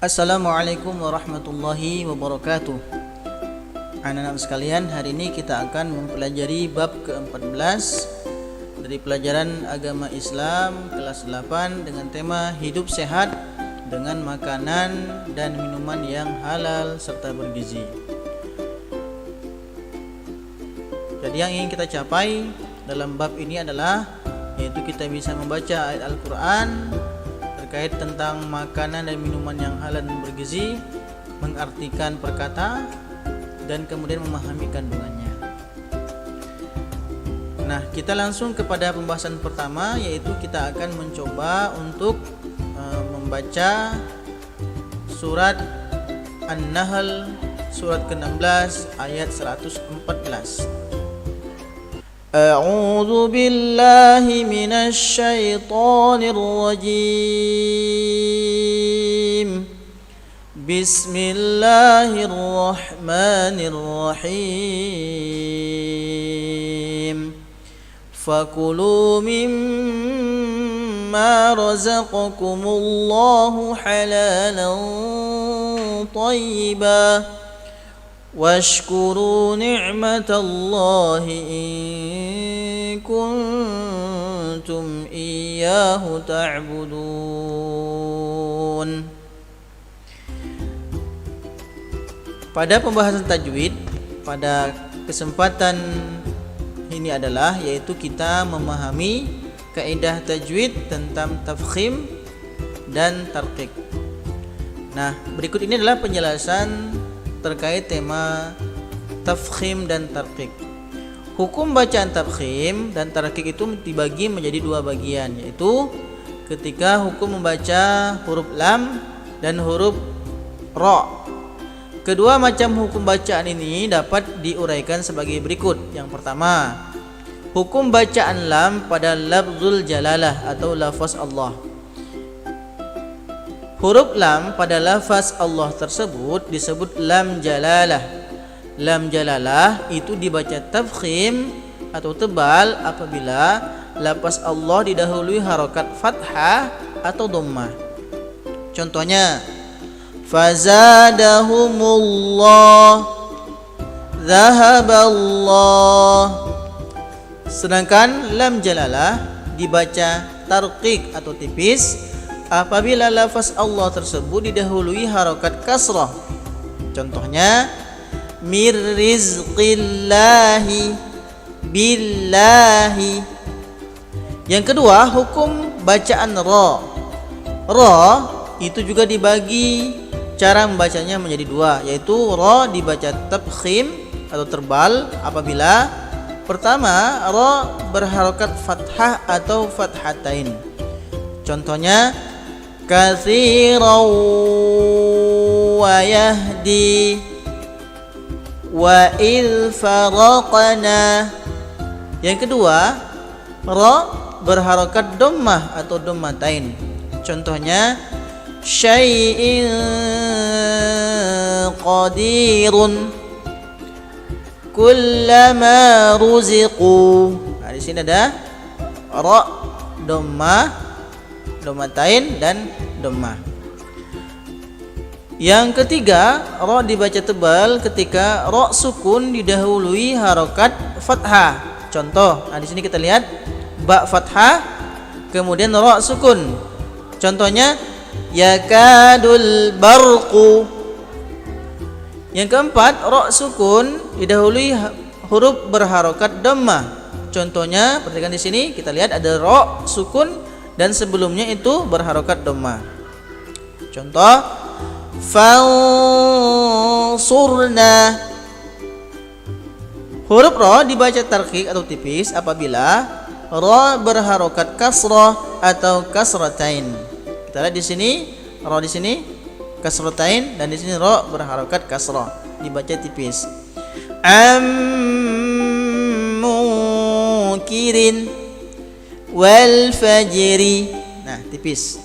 Assalamualaikum warahmatullahi wabarakatuh. Anak-anak sekalian, hari ini kita akan mempelajari bab ke-14 dari pelajaran agama Islam kelas 8 dengan tema hidup sehat dengan makanan dan minuman yang halal serta bergizi. Jadi yang ingin kita capai dalam bab ini adalah yaitu kita bisa membaca ayat Al-Quran terkait tentang makanan dan minuman yang halal dan bergizi, mengartikan perkata dan kemudian memahami kandungannya. Nah, kita langsung kepada pembahasan pertama, yaitu kita akan mencoba untuk membaca surat An-Nahl surat ke-16 ayat 114. أعوذ بالله من الشيطان الرجيم بسم الله الرحمن الرحيم فكلوا مما رزقكم الله حلالا طيبا واشكروا نعمة الله إن كنتم إياه تعبدون. Pada pembahasan tajwid pada kesempatan ini adalah yaitu kita memahami kaidah tajwid tentang tafkhim dan tarqiq. Nah, berikut ini adalah penjelasan terkait tema tafkhim dan tarqiq. Hukum bacaan tafkhim dan tarqiq itu dibagi menjadi dua bagian, yaitu ketika hukum membaca huruf lam dan huruf ra. Kedua macam hukum bacaan ini dapat diuraikan sebagai berikut. Yang pertama, hukum bacaan lam pada lafzul jalalah atau lafaz Allah. Huruf lam pada lafaz Allah tersebut disebut lam jalalah. Lam jalalah itu dibaca tafkhim atau tebal apabila lafaz Allah didahului harokat fathah atau dhammah. Contohnya, fazadahumullah, zahaballah. Sedangkan lam jalalah dibaca tarqiq atau tipis apabila lafaz Allah tersebut didahului harokat kasrah. Contohnya, mir rizqillahi billahi. Yang kedua, hukum bacaan ra. Ra itu juga dibagi cara membacanya menjadi dua, yaitu ra dibaca tafkhim atau terbal apabila pertama ra berharokat fathah atau fathatain. Contohnya, katsiran wa yahdi wa il faraqna. Yang kedua, ra berharokat dhammah atau dhammatain. Contohnya, syai'in qadirun kullama ruziqu. Nah, di sini ada ra dhammah, dhammatain dan dhammah. Yang ketiga, ra dibaca tebal ketika ra sukun didahului harokat fathah. Contoh, nah di sini kita lihat ba fathah kemudian ra sukun. Contohnya, yakadul barqu. Yang keempat, ra sukun didahului huruf berharokat dhammah. Contohnya, perhatikan di sini kita lihat ada ra sukun dan sebelumnya itu berharokat dhammah. Contoh, fansurna. Huruf ra dibaca tarqiq atau tipis apabila ra berharokat kasrah atau kasratain. Kita lihat di sini ra di sini kasratain dan di sini ra berharokat kasrah, dibaca tipis. Mukirin wal fajri. Nah, tipis.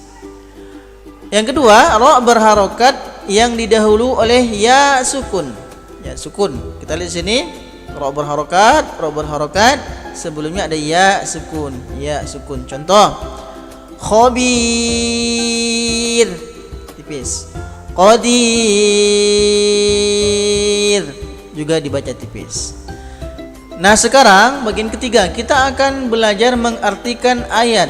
Yang kedua, ra berharokat yang didahulu oleh ya sukun. Ya sukun. Kita lihat di sini ra berharokat, sebelumnya ada ya sukun. Contoh, khabir tipis. qadir, juga dibaca tipis. Nah, sekarang bagian ketiga kita akan belajar mengartikan ayat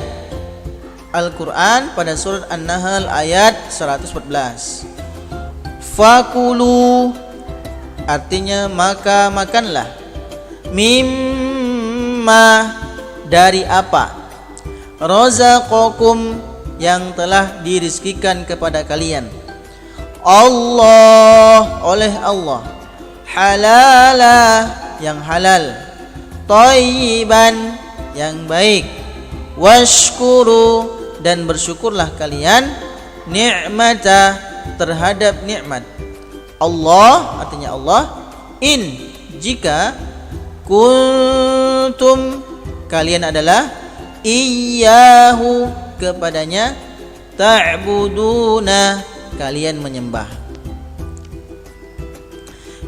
Al-Quran pada surat An-Nahl ayat 114. Fakulu artinya maka makanlah, mimma dari apa, razaqakum yang telah dirizkikan kepada kalian, Allah oleh Allah, halala yang halal, thayyiban yang baik, washkuru dan bersyukurlah kalian, ni'mata terhadap nikmat Allah artinya Allah, in jika, kuntum kalian adalah, iyyahu kepadanya, ta'buduna kalian menyembah.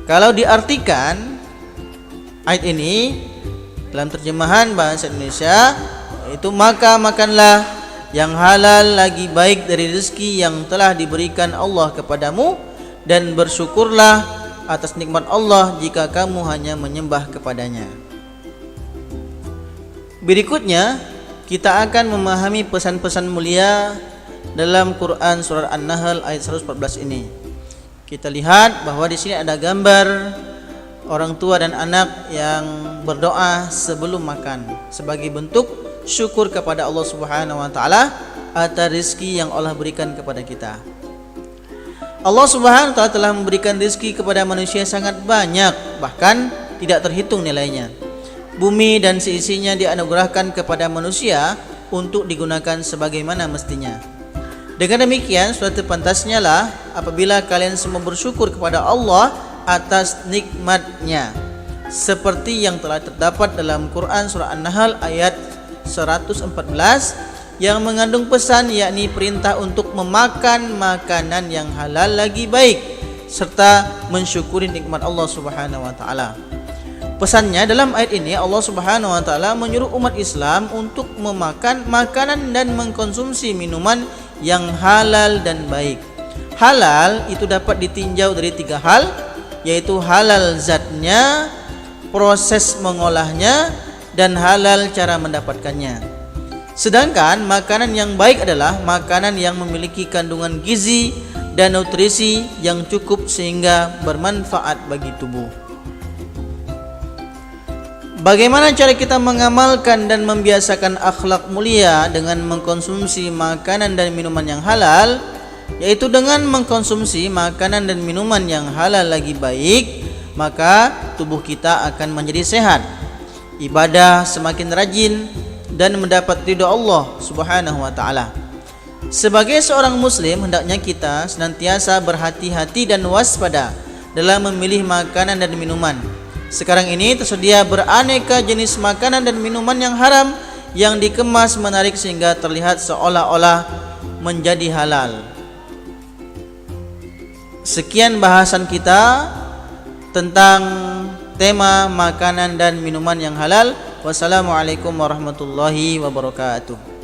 Kalau diartikan ayat ini dalam terjemahan bahasa Indonesia, yaitu maka makanlah yang halal lagi baik dari rezeki yang telah diberikan Allah kepadamu, dan bersyukurlah atas nikmat Allah jika kamu hanya menyembah kepadanya. Berikutnya kita akan memahami pesan-pesan mulia dalam Quran surah An-Nahl ayat 114 ini. Kita lihat bahwa di sini ada gambar orang tua dan anak yang berdoa sebelum makan sebagai bentuk syukur kepada Allah Subhanahu wa taala atas rezeki yang Allah berikan kepada kita. Allah Subhanahu wa taala telah memberikan rezeki kepada manusia sangat banyak, bahkan tidak terhitung nilainya. Bumi dan seisinya dianugerahkan kepada manusia untuk digunakan sebagaimana mestinya. Dengan demikian, suatu pantasnya lah apabila kalian semua bersyukur kepada Allah atas nikmatnya, seperti yang telah terdapat dalam Quran surah An-Nahl ayat 114 yang mengandung pesan, yakni perintah untuk memakan makanan yang halal lagi baik serta mensyukuri nikmat Allah Subhanahu wa taala. Pesannya dalam ayat ini, Allah Subhanahu wa taala menyuruh umat Islam untuk memakan makanan dan mengkonsumsi minuman yang halal dan baik. Halal itu dapat ditinjau dari 3 hal, yaitu halal zatnya, proses mengolahnya, dan halal cara mendapatkannya. Sedangkan makanan yang baik adalah makanan yang memiliki kandungan gizi dan nutrisi yang cukup sehingga bermanfaat bagi tubuh. Bagaimana cara kita mengamalkan dan membiasakan akhlak mulia dengan mengkonsumsi makanan dan minuman yang halal? Yaitu dengan mengkonsumsi makanan dan minuman yang halal lagi baik, maka tubuh kita akan menjadi sehat, ibadah semakin rajin, dan mendapat ridha Allah Subhanahu wa taala. Sebagai seorang muslim, hendaknya kita senantiasa berhati-hati dan waspada dalam memilih makanan dan minuman. Sekarang ini tersedia beraneka jenis makanan dan minuman yang haram yang dikemas menarik sehingga terlihat seolah-olah menjadi halal. Sekian bahasan kita tentang tema makanan dan minuman yang halal. Wassalamualaikum warahmatullahi wabarakatuh.